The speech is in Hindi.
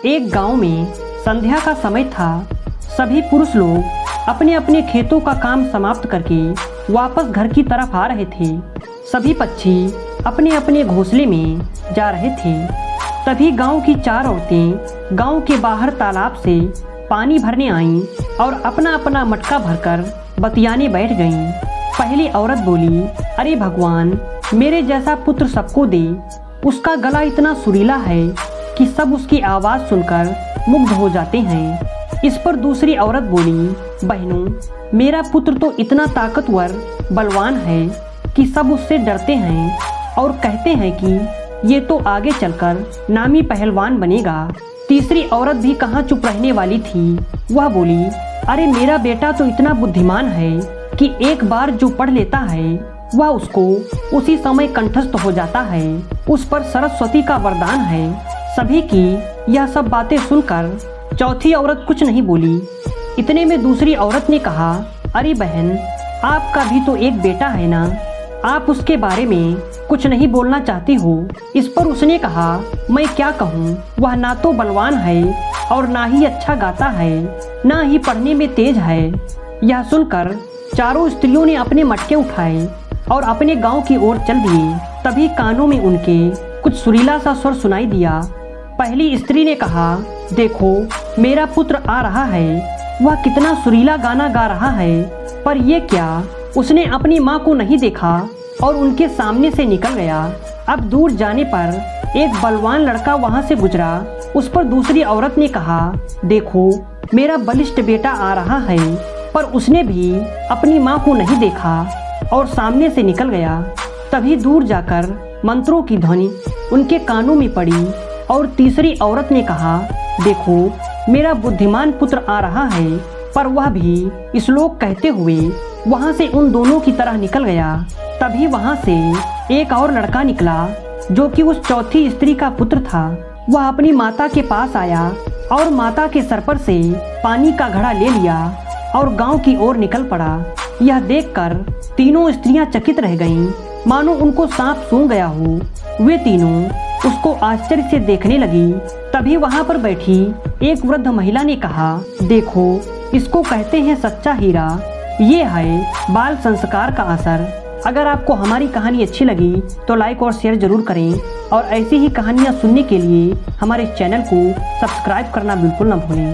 एक गांव में संध्या का समय था। सभी पुरुष लोग अपने अपने खेतों का काम समाप्त करके वापस घर की तरफ आ रहे थे। सभी पक्षी अपने अपने घोंसले में जा रहे थे। तभी गांव की 4 औरतें गांव के बाहर तालाब से पानी भरने आईं और अपना अपना मटका भरकर बतियाने बैठ गईं। पहली औरत बोली, अरे भगवान, मेरे जैसा पुत्र सबको दे। उसका गला इतना सुरीला है कि सब उसकी आवाज़ सुनकर मुग्ध हो जाते हैं। इस पर दूसरी औरत बोली, बहनों, मेरा पुत्र तो इतना ताकतवर बलवान है कि सब उससे डरते हैं और कहते हैं कि ये तो आगे चलकर नामी पहलवान बनेगा। तीसरी औरत भी कहाँ चुप रहने वाली थी। वह बोली, अरे मेरा बेटा तो इतना बुद्धिमान है कि एक बार जो पढ़ लेता है वह उसको उसी समय कंठस्थ हो जाता है। उस पर सरस्वती का वरदान है। सभी की यह सब बातें सुनकर चौथी औरत कुछ नहीं बोली। इतने में दूसरी औरत ने कहा, अरे बहन, आपका भी तो एक बेटा है ना, आप उसके बारे में कुछ नहीं बोलना चाहती हो। इस पर उसने कहा, मैं क्या कहूँ, वह ना तो बलवान है और ना ही अच्छा गाता है, ना ही पढ़ने में तेज है। यह सुनकर चारों स्त्रियों ने अपने मटके उठाए और अपने गांव की ओर चल दिए। तभी कानों में उनके कुछ सुरीला सा स्वर सुनाई दिया। पहली स्त्री ने कहा, देखो, मेरा पुत्र आ रहा है। वह कितना सुरीला गाना गा रहा है। पर ये क्या, उसने अपनी माँ को नहीं देखा और उनके सामने से निकल गया। अब दूर जाने पर एक बलवान लड़का वहाँ से गुजरा। उस पर दूसरी औरत ने कहा, देखो, मेरा बलिष्ठ बेटा आ रहा है। पर उसने भी अपनी माँ को नहीं देखा और सामने से निकल गया। तभी दूर जाकर मंत्रों की ध्वनि उनके कानों में पड़ी और तीसरी औरत ने कहा, देखो, मेरा बुद्धिमान पुत्र आ रहा है। पर वह भी श्लोक कहते हुए वहाँ से उन दोनों की तरह निकल गया। तभी वहाँ से एक और लड़का निकला जो कि उस चौथी स्त्री का पुत्र था। वह अपनी माता के पास आया और माता के सर पर से पानी का घड़ा ले लिया और गांव की ओर निकल पड़ा। यह देखकर तीनों स्त्रियां चकित रह गईं, मानो उनको सांप सूंघ गया हो। वे तीनों उसको आश्चर्य से देखने लगी। तभी वहां पर बैठी एक वृद्ध महिला ने कहा, देखो, इसको कहते हैं सच्चा हीरा। ये है बाल संस्कार का असर। अगर आपको हमारी कहानी अच्छी लगी तो लाइक और शेयर जरूर करें और ऐसी ही कहानियाँ सुनने के लिए हमारे चैनल को सब्सक्राइब करना बिल्कुल न भूलें।